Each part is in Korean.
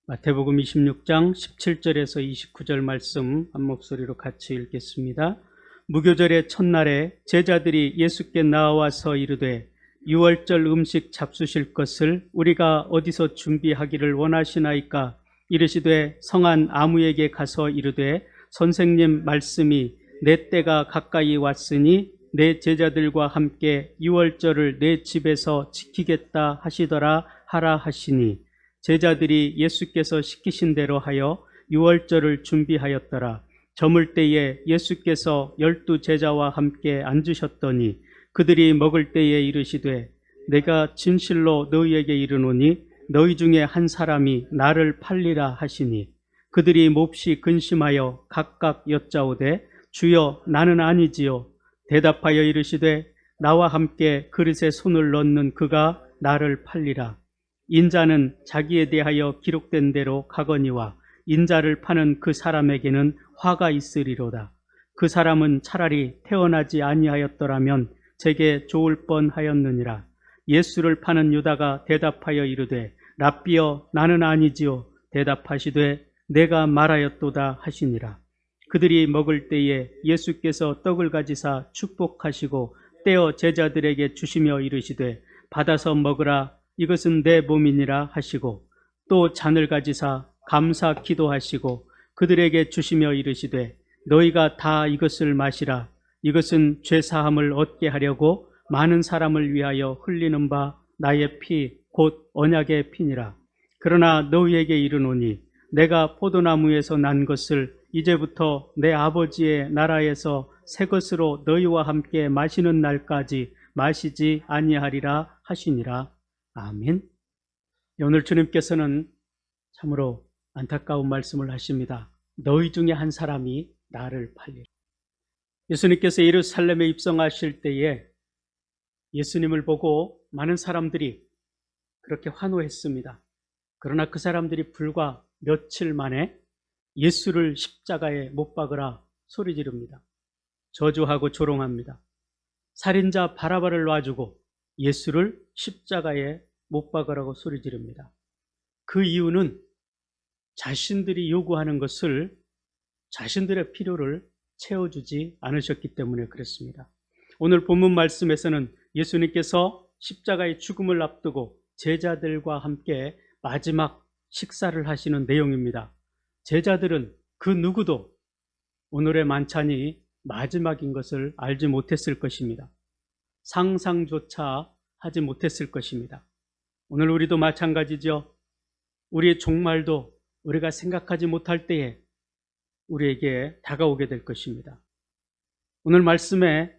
마태복음 26장 17절에서 29절 말씀 한 목소리로 같이 읽겠습니다. 무교절의 첫날에 제자들이 예수께 나와서 이르되 유월절 음식 잡수실 것을 우리가 어디서 준비하기를 원하시나이까? 이르시되 성한 아무에게 가서 이르되 선생님 말씀이 내 때가 가까이 왔으니 내 제자들과 함께 유월절을 내 집에서 지키겠다 하시더라 하라 하시니 제자들이 예수께서 시키신 대로 하여 유월절을 준비하였더라. 저물 때에 예수께서 12 제자와 함께 앉으셨더니 그들이 먹을 때에 이르시되 내가 진실로 너희에게 이르노니 너희 중에 한 사람이 나를 팔리라 하시니 그들이 몹시 근심하여 각각 여짜오되 주여 나는 아니지요. 대답하여 이르시되 나와 함께 그릇에 손을 넣는 그가 나를 팔리라. 인자는 자기에 대하여 기록된 대로 가거니와 인자를 파는 그 사람에게는 화가 있으리로다. 그 사람은 차라리 태어나지 아니하였더라면 제게 좋을 뻔하였느니라. 예수를 파는 유다가 대답하여 이르되 랍비여 나는 아니지요. 대답하시되 내가 말하였도다 하시니라. 그들이 먹을 때에 예수께서 떡을 가지사 축복하시고 떼어 제자들에게 주시며 이르시되 받아서 먹으라. 이것은 내 몸이니라 하시고 또 잔을 가지사 감사 기도하시고 그들에게 주시며 이르시되 너희가 다 이것을 마시라. 이것은 죄사함을 얻게 하려고 많은 사람을 위하여 흘리는 바 나의 피 곧 언약의 피니라. 그러나 너희에게 이르노니 내가 포도나무에서 난 것을 이제부터 내 아버지의 나라에서 새 것으로 너희와 함께 마시는 날까지 마시지 아니하리라 하시니라. 아멘. 오늘 주님께서는 참으로 안타까운 말씀을 하십니다. 너희 중에 한 사람이 나를 팔리라. 예수님께서 예루살렘에 입성하실 때에 예수님을 보고 많은 사람들이 그렇게 환호했습니다. 그러나 그 사람들이 불과 며칠 만에 예수를 십자가에 못 박으라 소리 지릅니다. 저주하고 조롱합니다. 살인자 바라바를 놔주고 예수를 십자가에 못 박으라고 소리 지릅니다. 그 이유는 자신들이 요구하는 것을 자신들의 필요를 채워주지 않으셨기 때문에 그렇습니다. 오늘 본문 말씀에서는 예수님께서 십자가의 죽음을 앞두고 제자들과 함께 마지막 식사를 하시는 내용입니다. 제자들은 그 누구도 오늘의 만찬이 마지막인 것을 알지 못했을 것입니다. 상상조차 하지 못했을 것입니다. 오늘 우리도 마찬가지죠. 우리의 종말도 우리가 생각하지 못할 때에 우리에게 다가오게 될 것입니다. 오늘 말씀의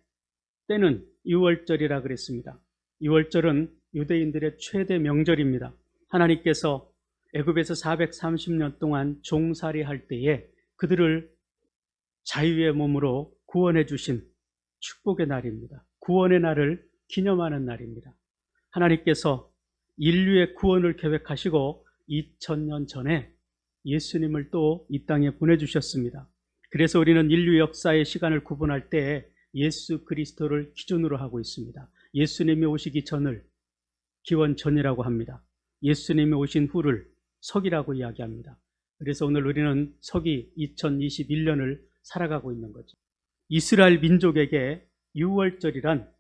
때는 유월절이라 그랬습니다. 유월절은 유대인들의 최대 명절입니다. 하나님께서 애굽에서 430년 동안 종살이 할 때에 그들을 자유의 몸으로 구원해 주신 축복의 날입니다. 구원의 날을 기념하는 날입니다. 하나님께서 인류의 구원을 계획하시고 2000년 전에 예수님을 또 이 땅에 보내주셨습니다. 그래서 우리는 인류 역사의 시간을 구분할 때 예수 그리스도를 기준으로 하고 있습니다. 예수님이 오시기 전을 기원전이라고 합니다. 예수님이 오신 후를 서기라고 이야기합니다. 그래서 오늘 우리는 서기 2021년을 살아가고 있는 거죠. 이스라엘 민족에게 유월절이란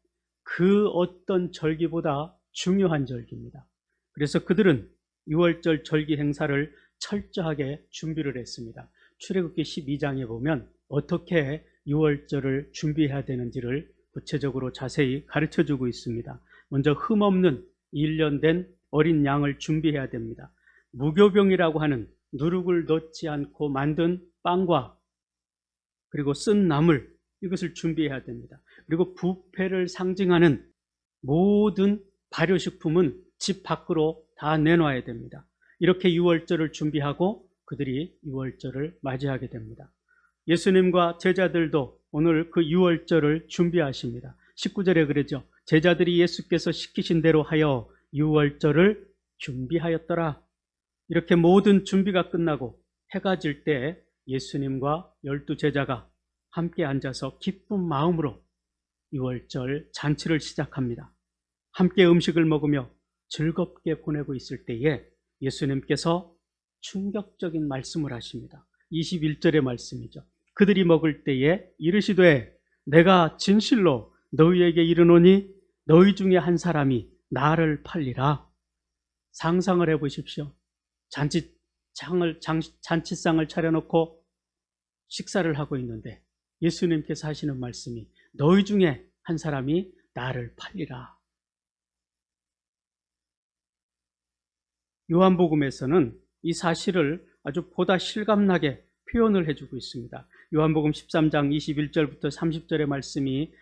그 어떤 절기보다 중요한 절기입니다. 그래서 그들은 유월절 절기 행사를 철저하게 준비를 했습니다. 출애굽기 12장에 보면 어떻게 유월절을 준비해야 되는지를 구체적으로 자세히 가르쳐주고 있습니다. 먼저 흠없는 1년 된 어린 양을 준비해야 됩니다. 무교병이라고 하는 누룩을 넣지 않고 만든 빵과 그리고 쓴 나물, 이것을 준비해야 됩니다. 그리고 부패를 상징하는 모든 발효식품은 집 밖으로 다 내놔야 됩니다. 이렇게 유월절을 준비하고 그들이 유월절을 맞이하게 됩니다. 예수님과 제자들도 오늘 그 유월절을 준비하십니다. 19절에 그러죠. 제자들이 예수께서 시키신 대로 하여 유월절을 준비하였더라. 이렇게 모든 준비가 끝나고 해가 질 때 예수님과 12 제자가 함께 앉아서 기쁜 마음으로 유월절 잔치를 시작합니다. 함께 음식을 먹으며 즐겁게 보내고 있을 때에 예수님께서 충격적인 말씀을 하십니다. 21절의 말씀이죠. 그들이 먹을 때에 이르시되 내가 진실로 너희에게 이르노니 너희 중에 한 사람이 나를 팔리라. 상상을 해보십시오. 잔치상을 차려놓고 식사를 하고 있는데 예수님께서 하시는 말씀이 너희 중에 한 사람이 나를 팔리라. 요한복음에서는 이 사실을 아주 보다 실감나게 표현을 해주고 있습니다. 요한복음 13장 21절부터 30절의 말씀이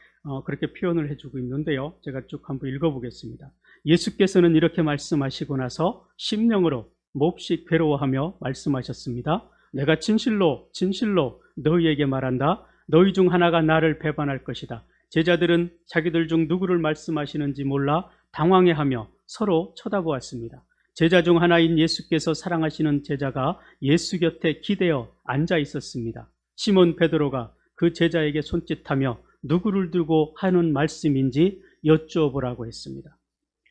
그렇게 표현을 해주고 있는데요. 제가 쭉 한번 읽어보겠습니다. 예수께서는 이렇게 말씀하시고 나서 심령으로 몹시 괴로워하며 말씀하셨습니다. 내가 진실로 너희에게 말한다. 너희 중 하나가 나를 배반할 것이다. 제자들은 자기들 중 누구를 말씀하시는지 몰라 당황해하며 서로 쳐다보았습니다. 제자 중 하나인 예수께서 사랑하시는 제자가 예수 곁에 기대어 앉아 있었습니다. 시몬 베드로가 그 제자에게 손짓하며 누구를 두고 하는 말씀인지 여쭈어보라고 했습니다.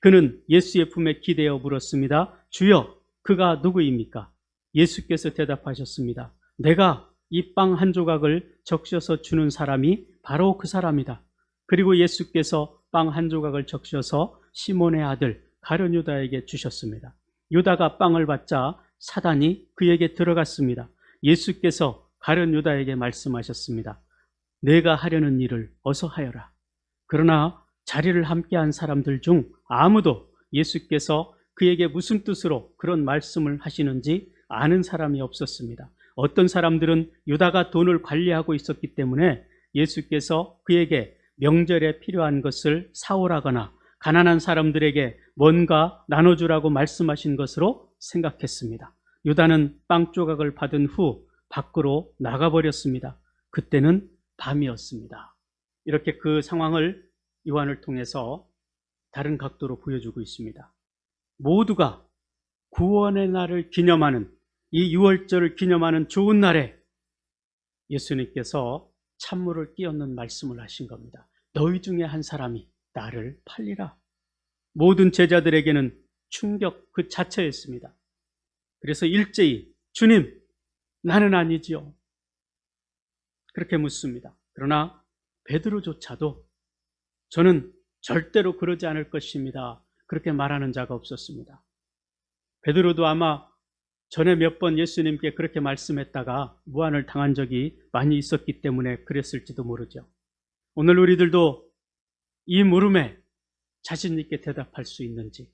그는 예수의 품에 기대어 물었습니다. 주여, 그가 누구입니까? 예수께서 대답하셨습니다. 내가 이 빵 한 조각을 적셔서 주는 사람이 바로 그 사람이다. 그리고 예수께서 빵 한 조각을 적셔서 시몬의 아들 가룟 유다에게 주셨습니다. 유다가 빵을 받자 사단이 그에게 들어갔습니다. 예수께서 가룟 유다에게 말씀하셨습니다. 내가 하려는 일을 어서 하여라. 그러나 자리를 함께한 사람들 중 아무도 예수께서 그에게 무슨 뜻으로 그런 말씀을 하시는지 아는 사람이 없었습니다. 어떤 사람들은 유다가 돈을 관리하고 있었기 때문에 예수께서 그에게 명절에 필요한 것을 사오라거나 가난한 사람들에게 뭔가 나눠주라고 말씀하신 것으로 생각했습니다. 유다는 빵 조각을 받은 후 밖으로 나가버렸습니다. 그때는 밤이었습니다. 이렇게 그 상황을 요한을 통해서 다른 각도로 보여주고 있습니다. 모두가 구원의 날을 기념하는 이 6월절을 기념하는 좋은 날에 예수님께서 찬물을 끼얹는 말씀을 하신 겁니다. 너희 중에 한 사람이 나를 팔리라. 모든 제자들에게는 충격 그 자체였습니다. 그래서 일제히 주님, 나는 아니지요. 그렇게 묻습니다. 그러나 베드로조차도 저는 절대로 그러지 않을 것입니다. 그렇게 말하는 자가 없었습니다. 베드로도 아마 전에 몇 번 예수님께 그렇게 말씀했다가 무안을 당한 적이 많이 있었기 때문에 그랬을지도 모르죠. 오늘 우리들도 이 물음에 자신 있게 대답할 수 있는지,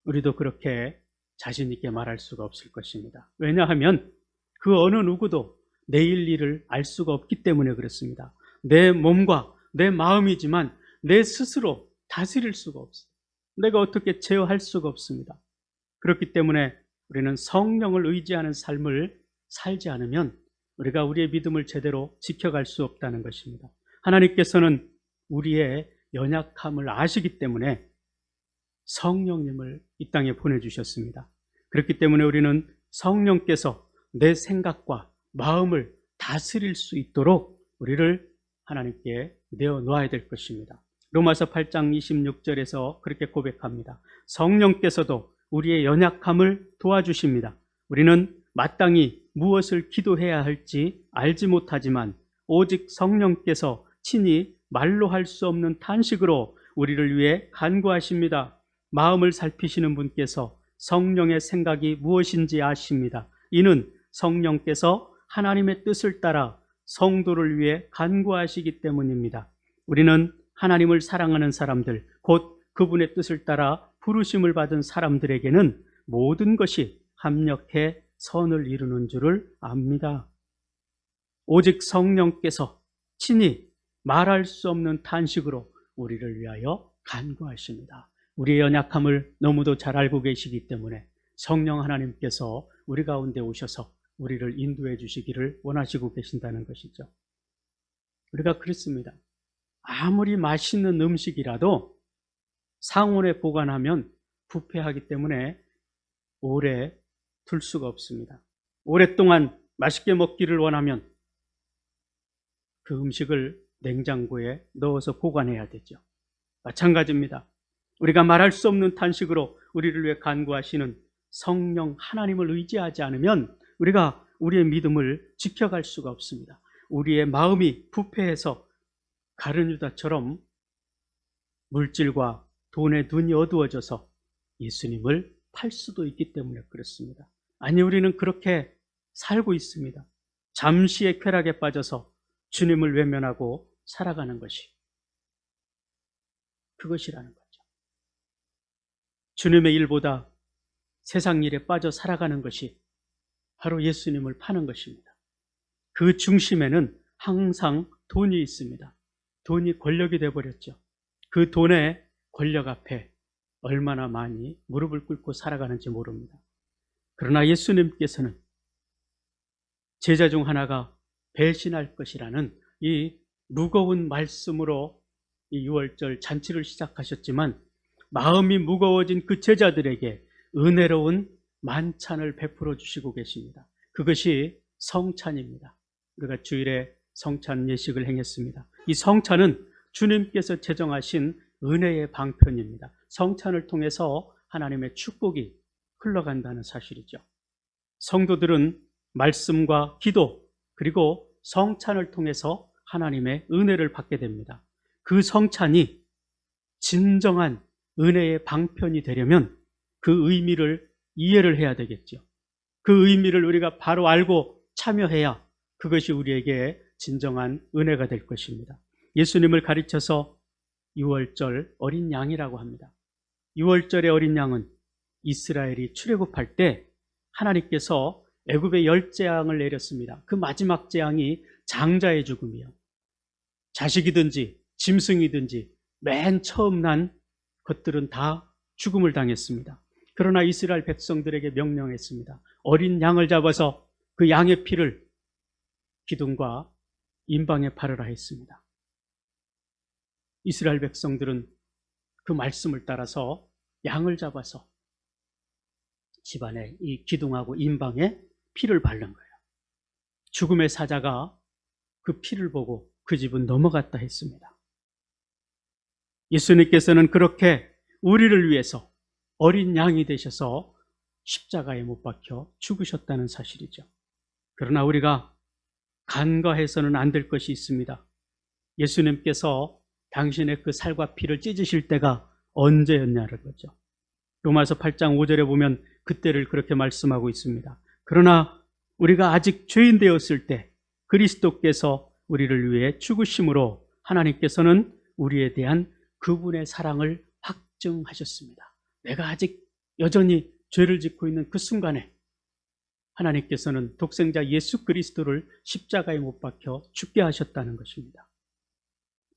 우리도 그렇게 자신 있게 말할 수가 없을 것입니다. 왜냐하면 그 어느 누구도 내일 일을 알 수가 없기 때문에 그렇습니다. 내 몸과 내 마음이지만 내 스스로 다스릴 수가 없어요. 내가 어떻게 제어할 수가 없습니다. 그렇기 때문에 우리는 성령을 의지하는 삶을 살지 않으면 우리가 우리의 믿음을 제대로 지켜갈 수 없다는 것입니다. 하나님께서는 우리의 연약함을 아시기 때문에 성령님을 이 땅에 보내주셨습니다. 그렇기 때문에 우리는 성령께서 내 생각과 마음을 다스릴 수 있도록 우리를 하나님께 내어놓아야 될 것입니다. 로마서 8장 26절에서 그렇게 고백합니다. 성령께서도 우리의 연약함을 도와주십니다. 우리는 마땅히 무엇을 기도해야 할지 알지 못하지만 오직 성령께서 친히 말로 할 수 없는 탄식으로 우리를 위해 간구하십니다. 마음을 살피시는 분께서 성령의 생각이 무엇인지 아십니다. 이는 성령께서 하나님의 뜻을 따라 성도를 위해 간구하시기 때문입니다. 우리는 하나님을 사랑하는 사람들, 곧 그분의 뜻을 따라 부르심을 받은 사람들에게는 모든 것이 합력해 선을 이루는 줄을 압니다. 오직 성령께서 친히 말할 수 없는 탄식으로 우리를 위하여 간구하십니다. 우리의 연약함을 너무도 잘 알고 계시기 때문에 성령 하나님께서 우리 가운데 오셔서 우리를 인도해 주시기를 원하시고 계신다는 것이죠. 우리가 그렇습니다. 아무리 맛있는 음식이라도 상온에 보관하면 부패하기 때문에 오래 둘 수가 없습니다. 오랫동안 맛있게 먹기를 원하면 그 음식을 냉장고에 넣어서 보관해야 되죠. 마찬가지입니다. 우리가 말할 수 없는 탄식으로 우리를 위해 간구하시는 성령 하나님을 의지하지 않으면 우리가 우리의 믿음을 지켜갈 수가 없습니다. 우리의 마음이 부패해서 가룟 유다처럼 물질과 돈에 눈이 어두워져서 예수님을 팔 수도 있기 때문에 그렇습니다. 아니, 우리는 그렇게 살고 있습니다. 잠시의 쾌락에 빠져서 주님을 외면하고 살아가는 것이 그것이라는 거죠. 주님의 일보다 세상 일에 빠져 살아가는 것이 바로 예수님을 파는 것입니다. 그 중심에는 항상 돈이 있습니다. 돈이 권력이 되어버렸죠. 그 돈의 권력 앞에 얼마나 많이 무릎을 꿇고 살아가는지 모릅니다. 그러나 예수님께서는 제자 중 하나가 배신할 것이라는 이 무거운 말씀으로 이 유월절 잔치를 시작하셨지만 마음이 무거워진 그 제자들에게 은혜로운 만찬을 베풀어 주시고 계십니다. 그것이 성찬입니다. 우리가 주일에 성찬 예식을 행했습니다. 이 성찬은 주님께서 제정하신 은혜의 방편입니다. 성찬을 통해서 하나님의 축복이 흘러간다는 사실이죠. 성도들은 말씀과 기도 그리고 성찬을 통해서 하나님의 은혜를 받게 됩니다. 그 성찬이 진정한 은혜의 방편이 되려면 그 의미를 이해를 해야 되겠죠. 그 의미를 우리가 바로 알고 참여해야 그것이 우리에게 진정한 은혜가 될 것입니다. 예수님을 가르쳐서 유월절 어린 양이라고 합니다. 유월절의 어린 양은 이스라엘이 출애굽할 때 하나님께서 애굽의 10재앙을 내렸습니다. 그 마지막 재앙이 장자의 죽음이요. 자식이든지 짐승이든지 맨 처음 난 것들은 다 죽음을 당했습니다. 그러나 이스라엘 백성들에게 명령했습니다. 어린 양을 잡아서 그 양의 피를 기둥과 임방에 바르라 했습니다. 이스라엘 백성들은 그 말씀을 따라서 양을 잡아서 집안에 이 기둥하고 임방에 피를 바른 거예요. 죽음의 사자가 그 피를 보고 그 집은 넘어갔다 했습니다. 예수님께서는 그렇게 우리를 위해서 어린 양이 되셔서 십자가에 못 박혀 죽으셨다는 사실이죠. 그러나 우리가 간과해서는 안 될 것이 있습니다. 예수님께서 당신의 그 살과 피를 찢으실 때가 언제였냐는 거죠. 로마서 8장 5절에 보면 그때를 그렇게 말씀하고 있습니다. 그러나 우리가 아직 죄인 되었을 때 그리스도께서 우리를 위해 죽으심으로 하나님께서는 우리에 대한 그분의 사랑을 확증하셨습니다. 내가 아직 여전히 죄를 짓고 있는 그 순간에 하나님께서는 독생자 예수 그리스도를 십자가에 못 박혀 죽게 하셨다는 것입니다.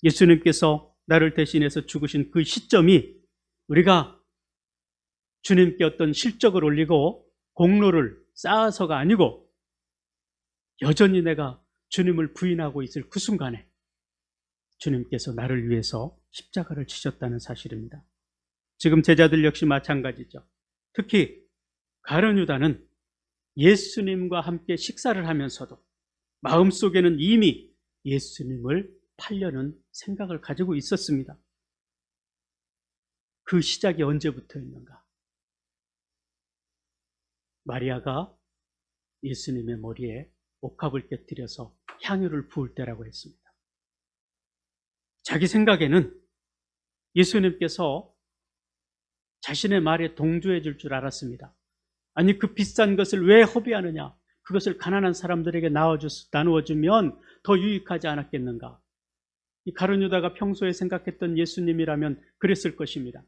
예수님께서 나를 대신해서 죽으신 그 시점이 우리가 주님께 어떤 실적을 올리고 공로를 쌓아서가 아니고 여전히 내가 주님을 부인하고 있을 그 순간에 주님께서 나를 위해서 십자가를 치셨다는 사실입니다. 지금 제자들 역시 마찬가지죠. 특히 가룟 유다는 예수님과 함께 식사를 하면서도 마음속에는 이미 예수님을 팔려는 생각을 가지고 있었습니다. 그 시작이 언제부터였는가? 마리아가 예수님의 머리에 옥합을 깨뜨려서 향유를 부을 때라고 했습니다. 자기 생각에는 예수님께서 자신의 말에 동조해 줄 줄 알았습니다. 아니, 그 비싼 것을 왜 허비하느냐? 그것을 가난한 사람들에게 나누어주면 더 유익하지 않았겠는가? 이 가룟 유다가 평소에 생각했던 예수님이라면 그랬을 것입니다.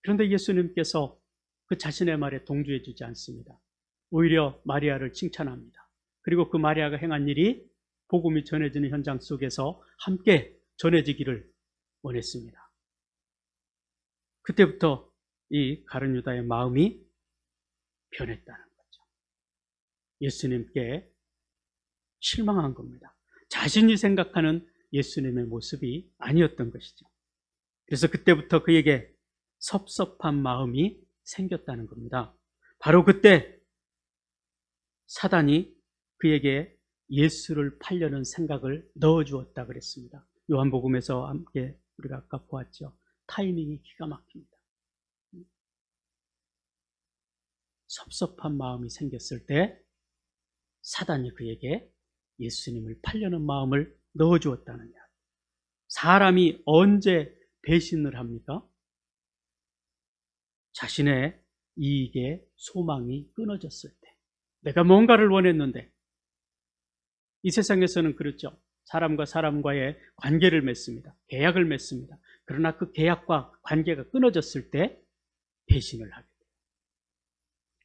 그런데 예수님께서 그 자신의 말에 동조해 주지 않습니다. 오히려 마리아를 칭찬합니다. 그리고 그 마리아가 행한 일이 복음이 전해지는 현장 속에서 함께 전해지기를 원했습니다. 그때부터 이 가룟 유다의 마음이 변했다는 거죠. 예수님께 실망한 겁니다. 자신이 생각하는 예수님의 모습이 아니었던 것이죠. 그래서 그때부터 그에게 섭섭한 마음이 생겼다는 겁니다. 바로 그때 사단이 그에게 예수를 팔려는 생각을 넣어주었다 그랬습니다. 요한복음에서 함께 우리가 아까 보았죠. 타이밍이 기가 막힙니다. 섭섭한 마음이 생겼을 때 사단이 그에게 예수님을 팔려는 마음을 넣어주었다느냐. 사람이 언제 배신을 합니까? 자신의 이익에 소망이 끊어졌을 때. 내가 뭔가를 원했는데, 이 세상에서는 그렇죠. 사람과 사람과의 관계를 맺습니다. 계약을 맺습니다. 그러나 그 계약과 관계가 끊어졌을 때 배신을 하게 돼요.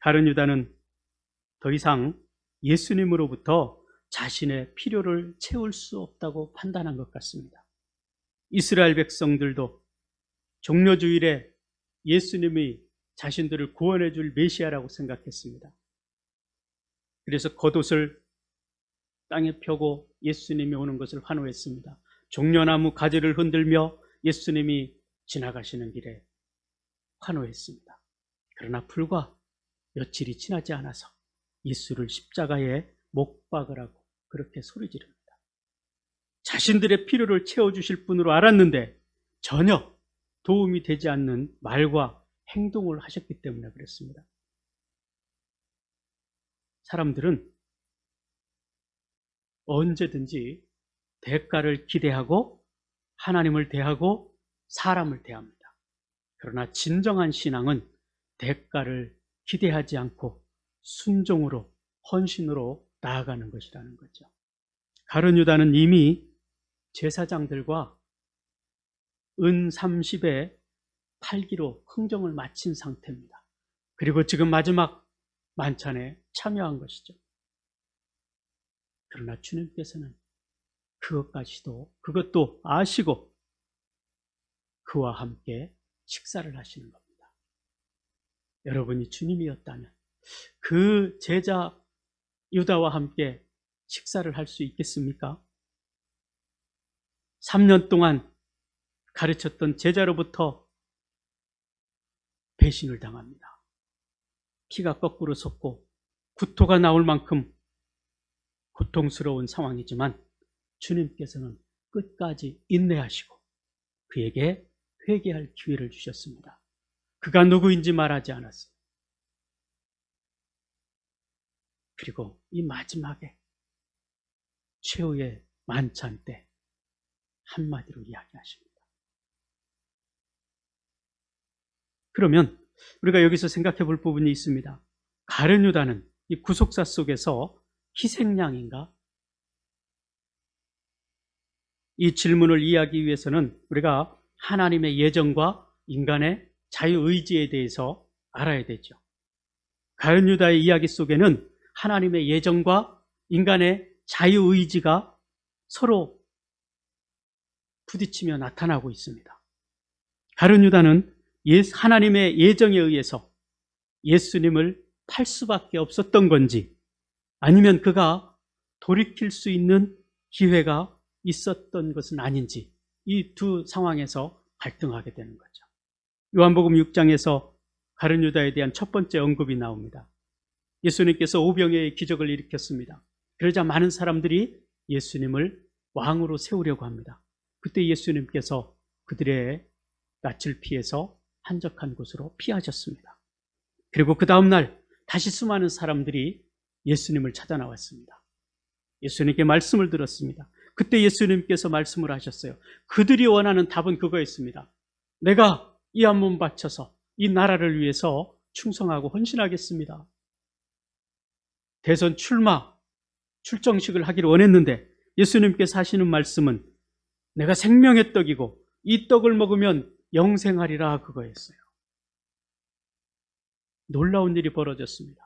가룟 유다는 더 이상 예수님으로부터 자신의 필요를 채울 수 없다고 판단한 것 같습니다. 이스라엘 백성들도 종려주일에 예수님이 자신들을 구원해 줄 메시아라고 생각했습니다. 그래서 겉옷을 땅에 펴고 예수님이 오는 것을 환호했습니다. 종려나무 가지를 흔들며 예수님이 지나가시는 길에 환호했습니다. 그러나 불과 며칠이 지나지 않아서 예수를 십자가에 못 박으라고 그렇게 소리 지릅니다. 자신들의 필요를 채워주실 분으로 알았는데 전혀 도움이 되지 않는 말과 행동을 하셨기 때문에 그랬습니다. 사람들은 언제든지 대가를 기대하고 하나님을 대하고 사람을 대합니다. 그러나 진정한 신앙은 대가를 기대하지 않고 순종으로 헌신으로 나아가는 것이라는 거죠. 가룟 유다는 이미 제사장들과 은 30에 팔기로 흥정을 마친 상태입니다. 그리고 지금 마지막 만찬에 참여한 것이죠. 그러나 주님께서는 그것도 아시고 그와 함께 식사를 하시는 겁니다. 여러분이 주님이었다면 그 제자 유다와 함께 식사를 할 수 있겠습니까? 3년 동안 가르쳤던 제자로부터 배신을 당합니다. 피가 거꾸로 솟고 구토가 나올 만큼 고통스러운 상황이지만 주님께서는 끝까지 인내하시고 그에게 회개할 기회를 주셨습니다. 그가 누구인지 말하지 않았어요. 그리고 이 마지막에 최후의 만찬 때 한마디로 이야기하십니다. 그러면 우리가 여기서 생각해 볼 부분이 있습니다. 가룟 유다는 이 구속사 속에서 희생양인가? 이 질문을 이해하기 위해서는 우리가 하나님의 예정과 인간의 자유의지에 대해서 알아야 되죠. 가룟 유다의 이야기 속에는 하나님의 예정과 인간의 자유의지가 서로 부딪히며 나타나고 있습니다. 가룟 유다는 하나님의 예정에 의해서 예수님을 팔 수밖에 없었던 건지 아니면 그가 돌이킬 수 있는 기회가 있었던 것은 아닌지 이 두 상황에서 갈등하게 되는 거죠. 요한복음 6장에서 가룟 유다에 대한 첫 번째 언급이 나옵니다. 예수님께서 오병이어의 기적을 일으켰습니다. 그러자 많은 사람들이 예수님을 왕으로 세우려고 합니다. 그때 예수님께서 그들의 낯을 피해서 한적한 곳으로 피하셨습니다. 그리고 그 다음날 다시 수많은 사람들이 예수님을 찾아 나왔습니다. 예수님께 말씀을 들었습니다. 그때 예수님께서 말씀을 하셨어요. 그들이 원하는 답은 그거였습니다. 내가 이 한 몸 바쳐서 이 나라를 위해서 충성하고 헌신하겠습니다. 대선 출정식을 하기를 원했는데 예수님께서 하시는 말씀은 내가 생명의 떡이고 이 떡을 먹으면 영생하리라 그거였어요. 놀라운 일이 벌어졌습니다.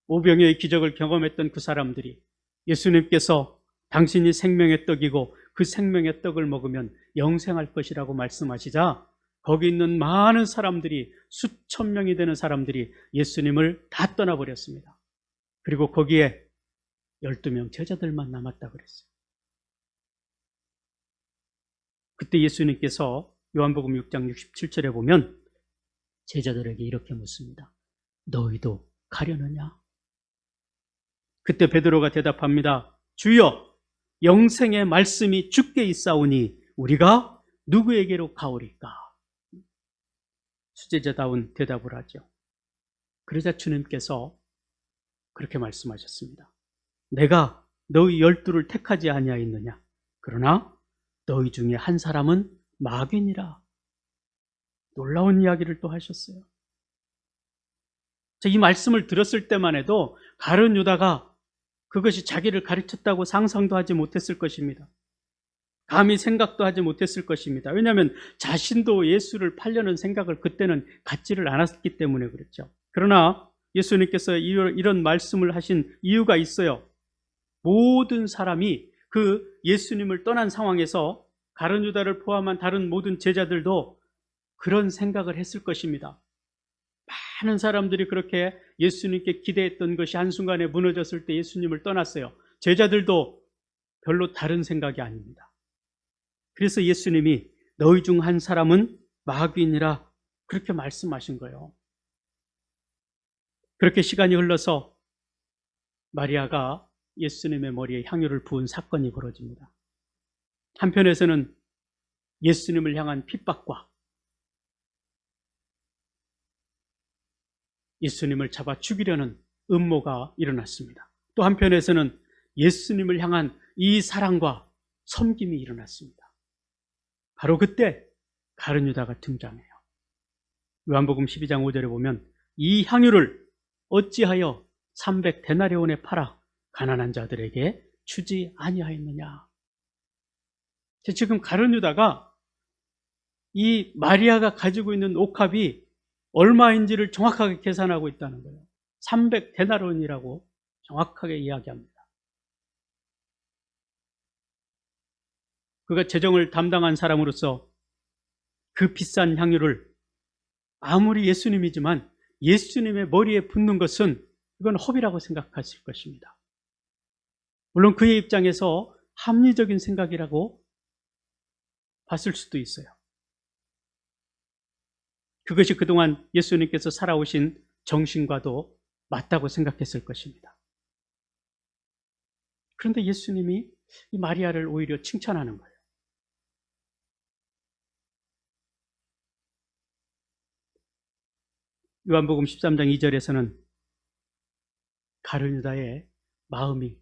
오병이어의 기적을 경험했던 그 사람들이 예수님께서 당신이 생명의 떡이고 그 생명의 떡을 먹으면 영생할 것이라고 말씀하시자 거기 있는 많은 사람들이 수천 명이 되는 사람들이 예수님을 다 떠나버렸습니다. 그리고 거기에 12명 제자들만 남았다 그랬어요. 그때 예수님께서 요한복음 6장 67절에 보면 제자들에게 이렇게 묻습니다. 너희도 가려느냐? 그때 베드로가 대답합니다. 주여, 영생의 말씀이 주께 있사오니 우리가 누구에게로 가오리까? 수제자다운 대답을 하죠. 그러자 주님께서 그렇게 말씀하셨습니다. 내가 너희 12를 택하지 아니하였느냐? 그러나 너희 중에 한 사람은 마귀니라. 놀라운 이야기를 또 하셨어요. 이 말씀을 들었을 때만 해도 가룟 유다가 그것이 자기를 가르쳤다고 상상도 하지 못했을 것입니다. 감히 생각도 하지 못했을 것입니다. 왜냐하면 자신도 예수를 팔려는 생각을 그때는 갖지를 않았기 때문에 그렇죠. 그러나 예수님께서 이런 말씀을 하신 이유가 있어요. 모든 사람이 그 예수님을 떠난 상황에서 가룟 유다를 포함한 다른 모든 제자들도 그런 생각을 했을 것입니다. 많은 사람들이 그렇게 예수님께 기대했던 것이 한순간에 무너졌을 때 예수님을 떠났어요. 제자들도 별로 다른 생각이 아닙니다. 그래서 예수님이 너희 중 한 사람은 마귀니라 그렇게 말씀하신 거예요. 그렇게 시간이 흘러서 마리아가 예수님의 머리에 향유를 부은 사건이 벌어집니다. 한편에서는 예수님을 향한 핍박과 예수님을 잡아 죽이려는 음모가 일어났습니다. 또 한편에서는 예수님을 향한 이 사랑과 섬김이 일어났습니다. 바로 그때 가룟 유다가 등장해요. 요한복음 12장 5절에 보면 이 향유를 어찌하여 300데나리온에 팔아 가난한 자들에게 주지 아니하였느냐. 지금 가룟 유다가 이 마리아가 가지고 있는 옥합이 얼마인지를 정확하게 계산하고 있다는 거예요. 300데나리온이라고 정확하게 이야기합니다. 그가 재정을 담당한 사람으로서 그 비싼 향유를 아무리 예수님이지만 예수님의 머리에 붓는 것은 이건 허비라고 생각하실 것입니다. 물론 그의 입장에서 합리적인 생각이라고 봤을 수도 있어요. 그것이 그동안 예수님께서 살아오신 정신과도 맞다고 생각했을 것입니다. 그런데 예수님이 이 마리아를 오히려 칭찬하는 거예요. 요한복음 13장 2절에서는 가룟 유다의 마음이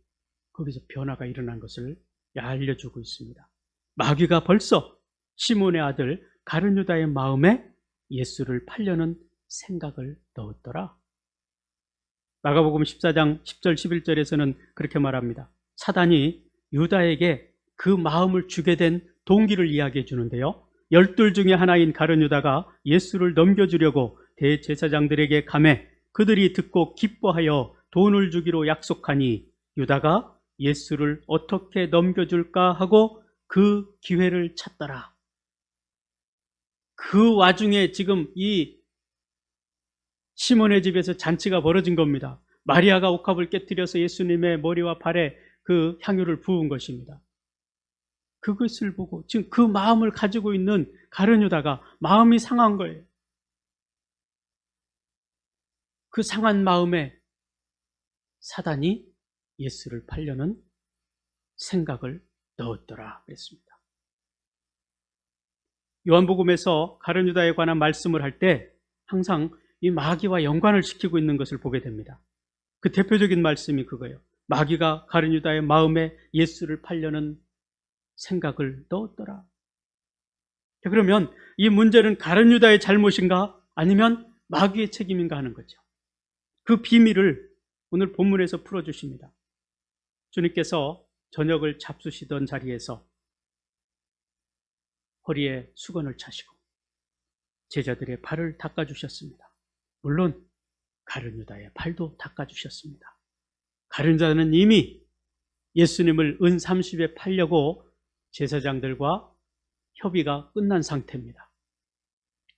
거기서 변화가 일어난 것을 알려주고 있습니다. 마귀가 벌써 시몬의 아들 가룟 유다의 마음에 예수를 팔려는 생각을 넣었더라. 마가복음 14장 10절 11절에서는 그렇게 말합니다. 사단이 유다에게 그 마음을 주게 된 동기를 이야기해 주는데요. 12 중에 하나인 가룟 유다가 예수를 넘겨주려고 대제사장들에게 가매 그들이 듣고 기뻐하여 돈을 주기로 약속하니 유다가 예수를 어떻게 넘겨줄까 하고 그 기회를 찾더라. 그 와중에 지금 이 시몬의 집에서 잔치가 벌어진 겁니다. 마리아가 옥합을 깨뜨려서 예수님의 머리와 발에 그 향유를 부은 것입니다. 그것을 보고 지금 그 마음을 가지고 있는 가룟 유다가 마음이 상한 거예요. 그 상한 마음에 사단이 예수를 팔려는 생각을 넣었더라 그랬습니다. 요한복음에서 가룟 유다에 관한 말씀을 할 때 항상 이 마귀와 연관을 시키고 있는 것을 보게 됩니다. 그 대표적인 말씀이 그거예요. 마귀가 가룟 유다의 마음에 예수를 팔려는 생각을 넣었더라. 그러면 이 문제는 가룟 유다의 잘못인가 아니면 마귀의 책임인가 하는 거죠. 그 비밀을 오늘 본문에서 풀어주십니다. 주님께서 저녁을 잡수시던 자리에서 허리에 수건을 차시고 제자들의 발을 닦아주셨습니다. 물론 가룟 유다의 발도 닦아주셨습니다. 가룟 유다는 이미 예수님을 은 30에 팔려고 제사장들과 협의가 끝난 상태입니다.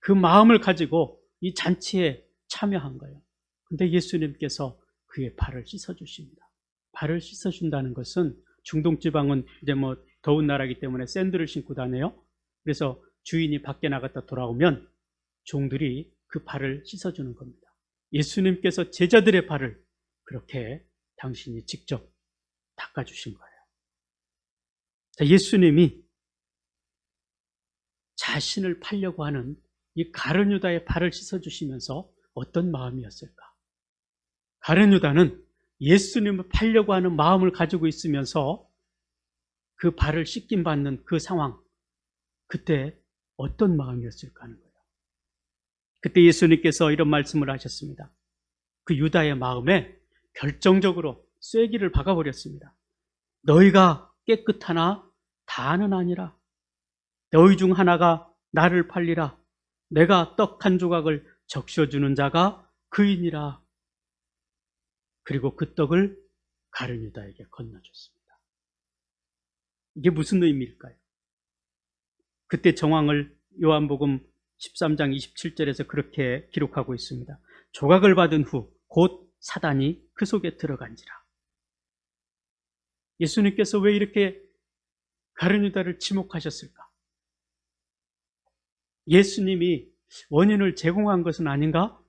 그 마음을 가지고 이 잔치에 참여한 거예요. 근데 예수님께서 그의 발을 씻어주십니다. 발을 씻어준다는 것은 중동 지방은 이제 더운 나라이기 때문에 샌들을 신고 다녀요. 그래서 주인이 밖에 나갔다 돌아오면 종들이 그 발을 씻어주는 겁니다. 예수님께서 제자들의 발을 그렇게 당신이 직접 닦아주신 거예요. 자, 예수님이 자신을 팔려고 하는 이 가룟 유다의 발을 씻어주시면서 어떤 마음이었을까? 가룟 유다는 예수님을 팔려고 하는 마음을 가지고 있으면서 그 발을 씻김 받는 그 상황, 그때 어떤 마음이었을까 하는 거예요. 그때 예수님께서 이런 말씀을 하셨습니다. 그 유다의 마음에 결정적으로 쐐기를 박아버렸습니다. 너희가 깨끗하나 다는 아니라 너희 중 하나가 나를 팔리라. 내가 떡 한 조각을 적셔주는 자가 그이니라. 그리고 그 떡을 가룟 유다에게 건너줬습니다. 이게 무슨 의미일까요? 그때 정황을 요한복음 13장 27절에서 그렇게 기록하고 있습니다. 조각을 받은 후 곧 사단이 그 속에 들어간지라. 예수님께서 왜 이렇게 가룟 유다를 지목하셨을까? 예수님이 원인을 제공한 것은 아닌가?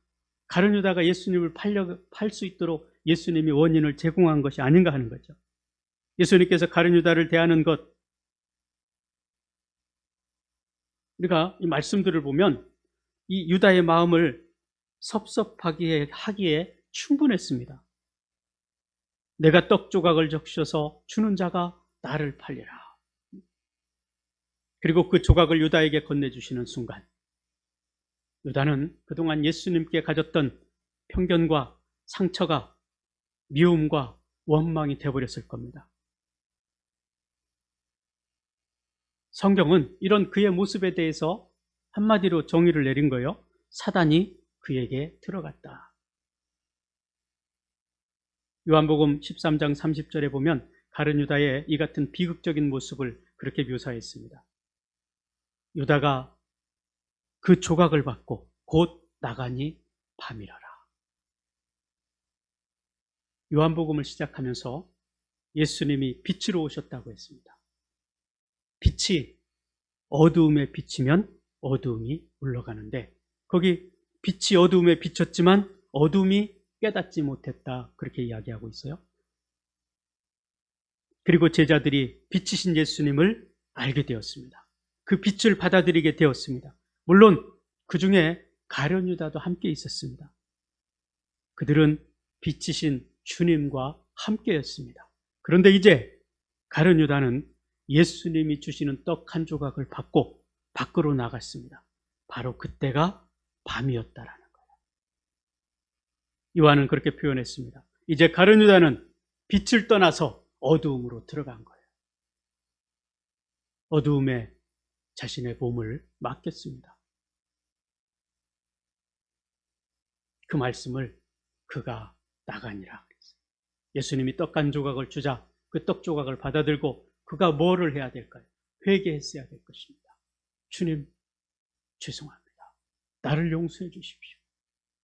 가룟 유다가 예수님을 팔 수 있도록 예수님이 원인을 제공한 것이 아닌가 하는 거죠. 예수님께서 가룟 유다를 대하는 것, 우리가 이 말씀들을 보면 이 유다의 마음을 섭섭하기에 하기에 충분했습니다. 내가 떡 조각을 적셔서 주는 자가 나를 팔리라. 그리고 그 조각을 유다에게 건네주시는 순간, 유다는 그동안 예수님께 가졌던 편견과 상처가 미움과 원망이 되어버렸을 겁니다. 성경은 이런 그의 모습에 대해서 한마디로 정의를 내린 거예요. 사단이 그에게 들어갔다. 요한복음 13장 30절에 보면 가룟 유다의 이 같은 비극적인 모습을 그렇게 묘사했습니다. 유다가 그 조각을 받고 곧 나가니 밤이라라. 요한복음을 시작하면서 예수님이 빛으로 오셨다고 했습니다. 빛이 어두움에 비치면 어두움이 물러가는데 거기 빛이 어두움에 비쳤지만 어두움이 깨닫지 못했다, 그렇게 이야기하고 있어요. 그리고 제자들이 빛이신 예수님을 알게 되었습니다. 그 빛을 받아들이게 되었습니다. 물론 그 중에 가룟 유다도 함께 있었습니다. 그들은 빛이신 주님과 함께였습니다. 그런데 이제 가룟 유다는 예수님이 주시는 떡 한 조각을 받고 밖으로 나갔습니다. 바로 그때가 밤이었다라는 거예요. 요한은 그렇게 표현했습니다. 이제 가룟 유다는 빛을 떠나서 어두움으로 들어간 거예요. 어두움에 자신의 몸을 맡겼습니다. 그 말씀을 그가 나가니라 그랬어요. 예수님이 떡 한 조각을 주자 그 떡 조각을 받아들고 그가 뭐를 해야 될까요? 회개했어야 될 것입니다. 주님, 죄송합니다. 나를 용서해 주십시오.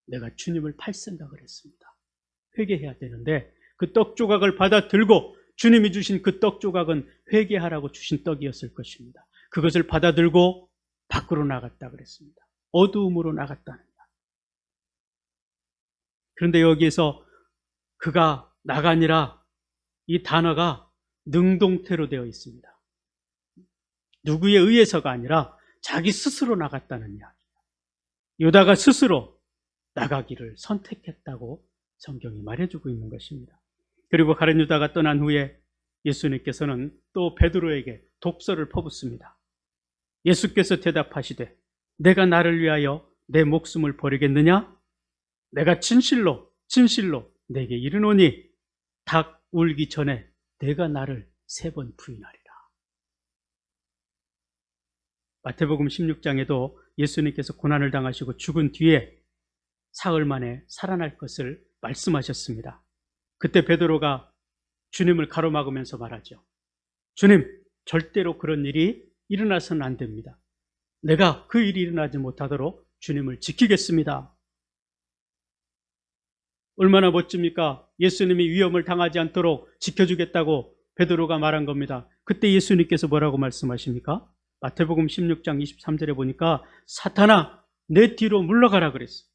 내가 주님을 팔 생각을 했습니다. 회개해야 되는데 그 떡 조각을 받아들고 주님이 주신 그 떡 조각은 회개하라고 주신 떡이었을 것입니다. 그것을 받아들고 밖으로 나갔다 그랬습니다. 어두움으로 나갔다는 말. 그런데 여기에서 그가 나가니라, 이 단어가 능동태로 되어 있습니다. 누구에 의해서가 아니라 자기 스스로 나갔다는 이야기예요. 유다가 스스로 나가기를 선택했다고 성경이 말해주고 있는 것입니다. 그리고 가룟 유다가 떠난 후에 예수님께서는 또 베드로에게 독설을 퍼붓습니다. 예수께서 대답하시되 내가 나를 위하여 내 목숨을 버리겠느냐? 내가 진실로 내게 이르노니 닭 울기 전에 내가 나를 3번 부인하리라. 마태복음 16장에도 예수님께서 고난을 당하시고 죽은 뒤에 사흘 만에 살아날 것을 말씀하셨습니다. 그때 베드로가 주님을 가로막으면서 말하죠. 주님, 절대로 그런 일이 일어나서는 안 됩니다. 내가 그 일이 일어나지 못하도록 주님을 지키겠습니다. 얼마나 멋집니까? 예수님이 위험을 당하지 않도록 지켜주겠다고 베드로가 말한 겁니다. 그때 예수님께서 뭐라고 말씀하십니까? 마태복음 16장 23절에 보니까 사탄아, 내 뒤로 물러가라 그랬어요.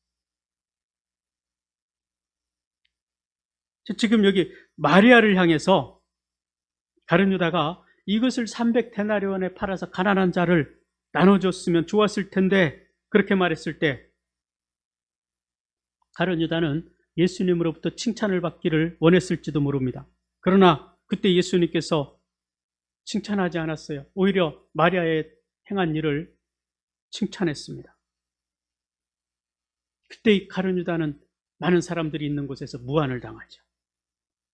지금 여기 마리아를 향해서 가룟 유다가 이것을 300데나리온에 팔아서 가난한 자를 나눠줬으면 좋았을 텐데 그렇게 말했을 때 가룟 유다는 예수님으로부터 칭찬을 받기를 원했을지도 모릅니다. 그러나 그때 예수님께서 칭찬하지 않았어요. 오히려 마리아의 행한 일을 칭찬했습니다. 그때 이 가룟 유다는 많은 사람들이 있는 곳에서 무한을 당하죠.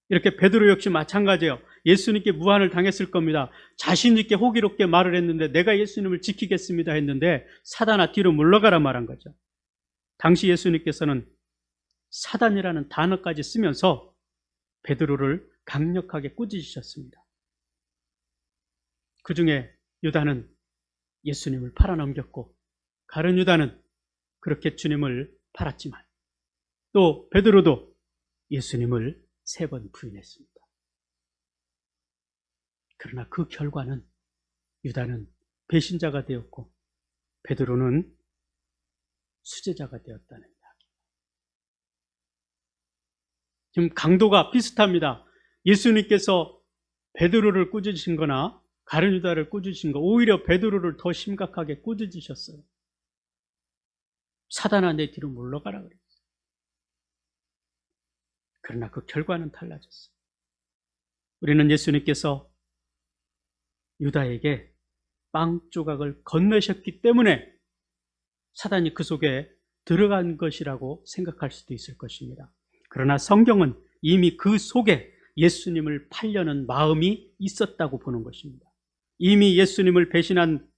이렇게 베드로 역시 마찬가지예요. 예수님께 무한을 당했을 겁니다. 자신 있게 호기롭게 말을 했는데 내가 예수님을 지키겠습니다 했는데 사단아 뒤로 물러가라 말한 거죠. 당시 예수님께서는 사단이라는 단어까지 쓰면서 베드로를 강력하게 꾸짖으셨습니다. 그 중에 유다는 예수님을 팔아넘겼고 가룟 유다는 그렇게 주님을 팔았지만 또 베드로도 예수님을 3번 부인했습니다. 그러나 그 결과는 유다는 배신자가 되었고 베드로는 수제자가 되었다는 이야기. 지금 강도가 비슷합니다. 예수님께서 베드로를 꾸짖으신 거나 가룟 유다를 꾸짖으신 거, 오히려 베드로를 더 심각하게 꾸짖으셨어요. 사단아 내 뒤로 물러가라 그랬어요. 그러나 그 결과는 달라졌어요. 우리는 예수님께서 유다에게 빵 조각을 건네셨기 때문에 사단이 그 속에 들어간 것이라고 생각할 수도 있을 것입니다. 그러나 성경은 이미 그 속에 예수님을 팔려는 마음이 있었다고 보는 것입니다. 이미 예수님을 배신한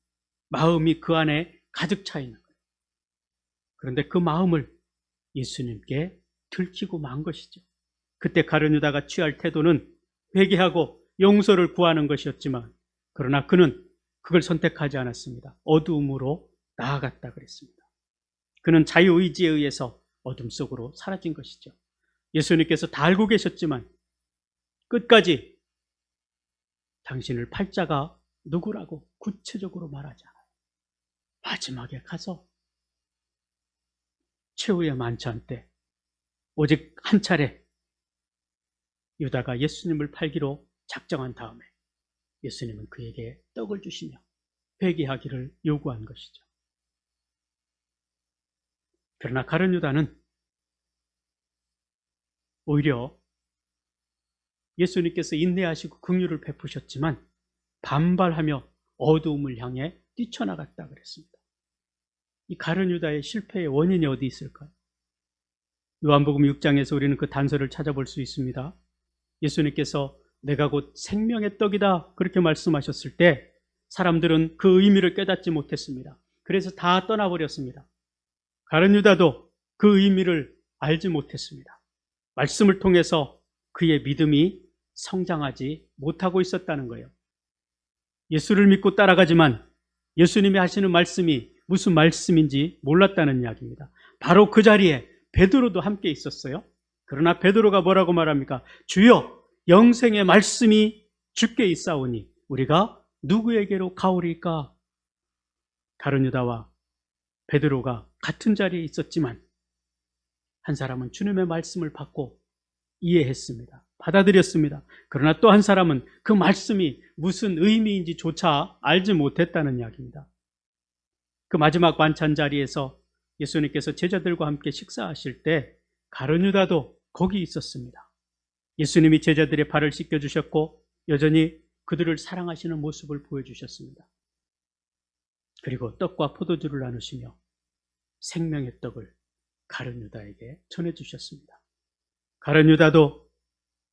마음이 그 안에 가득 차 있는 거예요. 그런데 그 마음을 예수님께 들키고 만 것이죠. 그때 가룟 유다가 취할 태도는 회개하고 용서를 구하는 것이었지만 그러나 그는 그걸 선택하지 않았습니다. 어두움으로 나아갔다 그랬습니다. 그는 자유의지에 의해서 어둠 속으로 사라진 것이죠. 예수님께서 다 알고 계셨지만 끝까지 당신을 팔 자가 누구라고 구체적으로 말하지 않아요. 마지막에 가서 최후의 만찬 때 오직 한 차례 유다가 예수님을 팔기로 작정한 다음에 예수님은 그에게 떡을 주시며 회개하기를 요구한 것이죠. 그러나 가룟 유다는 오히려 예수님께서 인내하시고 긍휼을 베푸셨지만 반발하며 어두움을 향해 뛰쳐나갔다 그랬습니다. 이 가룟 유다의 실패의 원인이 어디 있을까요? 요한복음 6장에서 우리는 그 단서를 찾아볼 수 있습니다. 예수님께서 내가 곧 생명의 떡이다 그렇게 말씀하셨을 때 사람들은 그 의미를 깨닫지 못했습니다. 그래서 다 떠나버렸습니다. 가룟 유다도 그 의미를 알지 못했습니다. 말씀을 통해서 그의 믿음이 성장하지 못하고 있었다는 거예요. 예수를 믿고 따라가지만 예수님이 하시는 말씀이 무슨 말씀인지 몰랐다는 이야기입니다. 바로 그 자리에 베드로도 함께 있었어요. 그러나 베드로가 뭐라고 말합니까? 주여 영생의 말씀이 주께 있사오니 우리가 누구에게로 가오리까? 가룟 유다와 베드로가 같은 자리에 있었지만 한 사람은 주님의 말씀을 받고 이해했습니다. 받아들였습니다. 그러나 또 한 사람은 그 말씀이 무슨 의미인지조차 알지 못했다는 이야기입니다. 그 마지막 만찬 자리에서 예수님께서 제자들과 함께 식사하실 때 가룟 유다도 거기 있었습니다. 예수님이 제자들의 발을 씻겨주셨고 여전히 그들을 사랑하시는 모습을 보여주셨습니다. 그리고 떡과 포도주를 나누시며 생명의 떡을 가룟 유다에게 전해주셨습니다. 가룟 유다도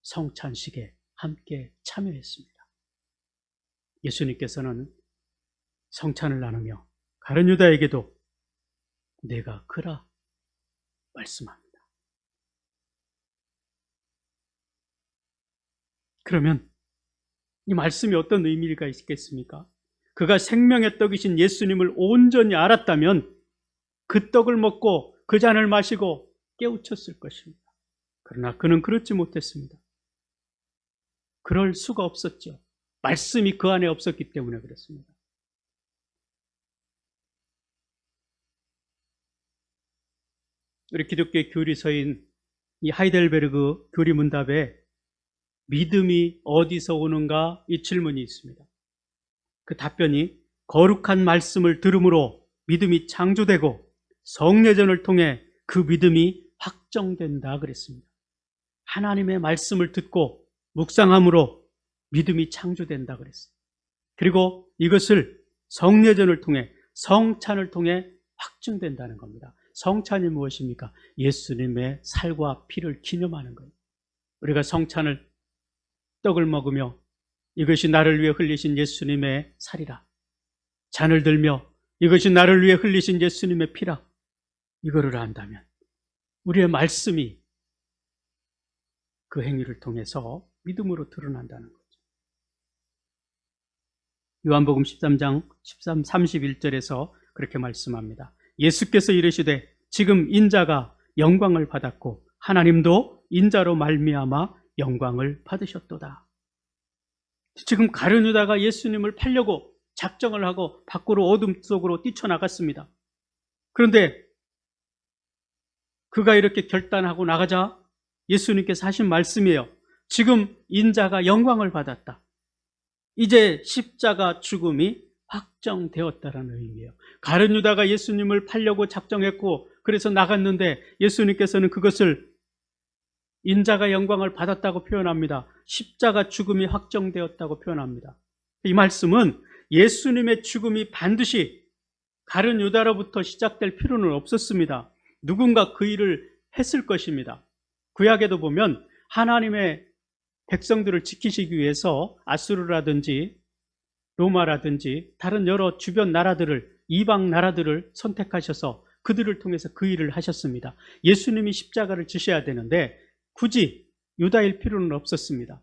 성찬식에 함께 참여했습니다. 예수님께서는 성찬을 나누며 가룟 유다에게도 내가 그라 말씀합니다. 그러면 이 말씀이 어떤 의미가 있겠습니까? 그가 생명의 떡이신 예수님을 온전히 알았다면 그 떡을 먹고 그 잔을 마시고 깨우쳤을 것입니다. 그러나 그는 그렇지 못했습니다. 그럴 수가 없었죠. 말씀이 그 안에 없었기 때문에 그렇습니다. 우리 기독교의 교리서인 이 하이델베르그 교리문답에 믿음이 어디서 오는가 이 질문이 있습니다. 그 답변이 거룩한 말씀을 들음으로 믿음이 창조되고 성례전을 통해 그 믿음이 확정된다 그랬습니다. 하나님의 말씀을 듣고 묵상함으로 믿음이 창조된다 그랬어요. 그리고 이것을 성례전을 통해 성찬을 통해 확증된다는 겁니다. 성찬이 무엇입니까? 예수님의 살과 피를 기념하는 거예요. 우리가 성찬을 떡을 먹으며 이것이 나를 위해 흘리신 예수님의 살이라, 잔을 들며 이것이 나를 위해 흘리신 예수님의 피라, 이거를 안다면 우리의 말씀이 그 행위를 통해서 믿음으로 드러난다는 거죠. 요한복음 13장 31절에서 그렇게 말씀합니다. 예수께서 이르시되 지금 인자가 영광을 받았고 하나님도 인자로 말미암아 영광을 받으셨도다. 지금 가룟 유다가 예수님을 팔려고 작정을 하고 밖으로 어둠 속으로 뛰쳐나갔습니다. 그런데 그가 이렇게 결단하고 나가자 예수님께서 하신 말씀이에요. 지금 인자가 영광을 받았다. 이제 십자가 죽음이 확정되었다라는 의미예요. 가룟 유다가 예수님을 팔려고 작정했고 그래서 나갔는데 예수님께서는 그것을 인자가 영광을 받았다고 표현합니다. 십자가 죽음이 확정되었다고 표현합니다. 이 말씀은 예수님의 죽음이 반드시 가룟 유다로부터 시작될 필요는 없었습니다. 누군가 그 일을 했을 것입니다. 구약에도 보면 하나님의 백성들을 지키시기 위해서 아수르라든지 로마라든지 다른 여러 주변 나라들을, 이방 나라들을 선택하셔서 그들을 통해서 그 일을 하셨습니다. 예수님이 십자가를 지셔야 되는데 굳이 유다일 필요는 없었습니다.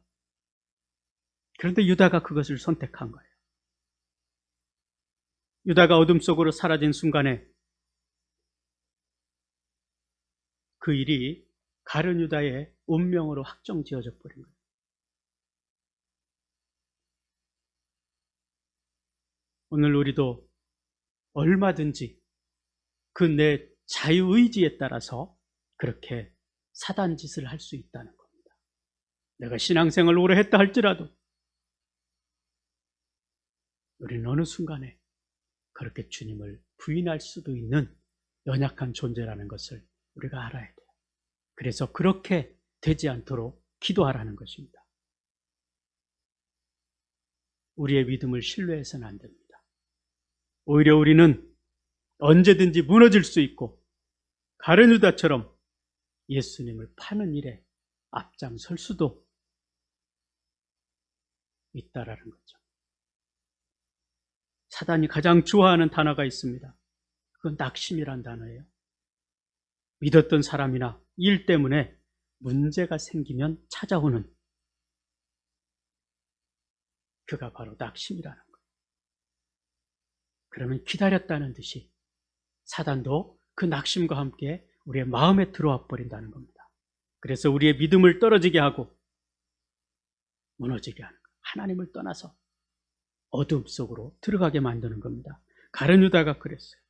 그런데 유다가 그것을 선택한 거예요. 유다가 어둠 속으로 사라진 순간에 그 일이 가룟 유다의 운명으로 확정지어져 버린 거예요. 오늘 우리도 얼마든지 그 내 자유의지에 따라서 그렇게 사단 짓을 할 수 있다는 겁니다. 내가 신앙생활을 오래 했다 할지라도 우리는 어느 순간에 그렇게 주님을 부인할 수도 있는 연약한 존재라는 것을 우리가 알아야 돼요. 그래서 그렇게 되지 않도록 기도하라는 것입니다. 우리의 믿음을 신뢰해서는 안 됩니다. 오히려 우리는 언제든지 무너질 수 있고 가룟 유다처럼 예수님을 파는 일에 앞장설 수도 있다라는 거죠. 사단이 가장 좋아하는 단어가 있습니다. 그건 낙심이란 단어예요. 믿었던 사람이나 일 때문에 문제가 생기면 찾아오는 그가 바로 낙심이라는 거예요. 그러면 기다렸다는 듯이 사단도 그 낙심과 함께 우리의 마음에 들어와 버린다는 겁니다. 그래서 우리의 믿음을 떨어지게 하고 무너지게 하는 거예요. 하나님을 떠나서 어둠 속으로 들어가게 만드는 겁니다. 가룟 유다가 그랬어요.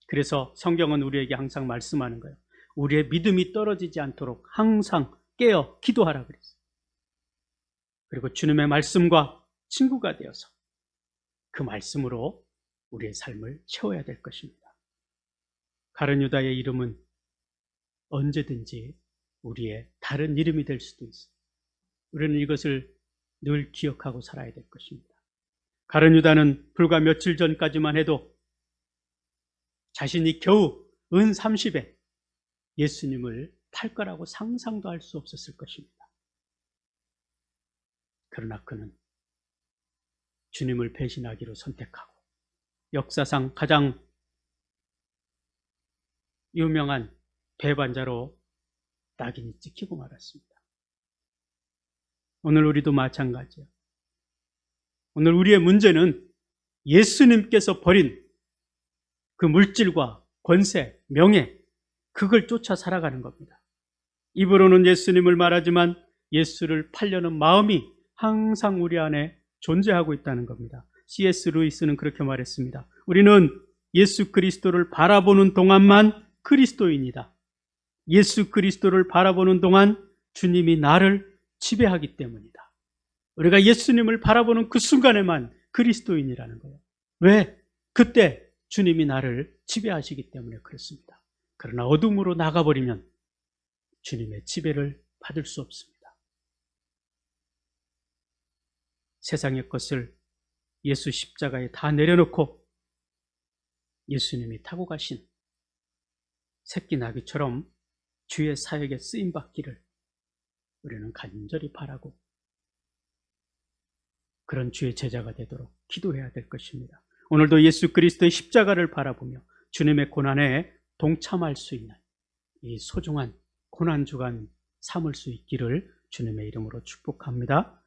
그래서 성경은 우리에게 항상 말씀하는 거예요. 우리의 믿음이 떨어지지 않도록 항상 깨어 기도하라 그랬어요. 그리고 주님의 말씀과 친구가 되어서 그 말씀으로 우리의 삶을 채워야 될 것입니다. 가룟 유다의 이름은 언제든지 우리의 다른 이름이 될 수도 있어요. 우리는 이것을 늘 기억하고 살아야 될 것입니다. 가룟 유다는 불과 며칠 전까지만 해도 자신이 겨우 은 30에 예수님을 팔 거라고 상상도 할 수 없었을 것입니다. 그러나 그는 주님을 배신하기로 선택하고 역사상 가장 유명한 배반자로 낙인이 찍히고 말았습니다. 오늘 우리도 마찬가지예요. 오늘 우리의 문제는 예수님께서 버린 그 물질과 권세, 명예, 그걸 쫓아 살아가는 겁니다. 입으로는 예수님을 말하지만 예수를 팔려는 마음이 항상 우리 안에 존재하고 있다는 겁니다. C.S. 루이스는 그렇게 말했습니다. 우리는 예수 그리스도를 바라보는 동안만 그리스도인이다. 예수 그리스도를 바라보는 동안 주님이 나를 지배하기 때문이다. 우리가 예수님을 바라보는 그 순간에만 그리스도인이라는 거예요. 왜? 그때 주님이 나를 지배하시기 때문에 그렇습니다. 그러나 어둠으로 나가버리면 주님의 지배를 받을 수 없습니다. 세상의 것을 예수 십자가에 다 내려놓고 예수님이 타고 가신 새끼 나귀처럼 주의 사역에 쓰임받기를 우리는 간절히 바라고 그런 주의 제자가 되도록 기도해야 될 것입니다. 오늘도 예수 그리스도의 십자가를 바라보며 주님의 고난에 동참할 수 있는 이 소중한 고난주간 삼을 수 있기를 주님의 이름으로 축복합니다.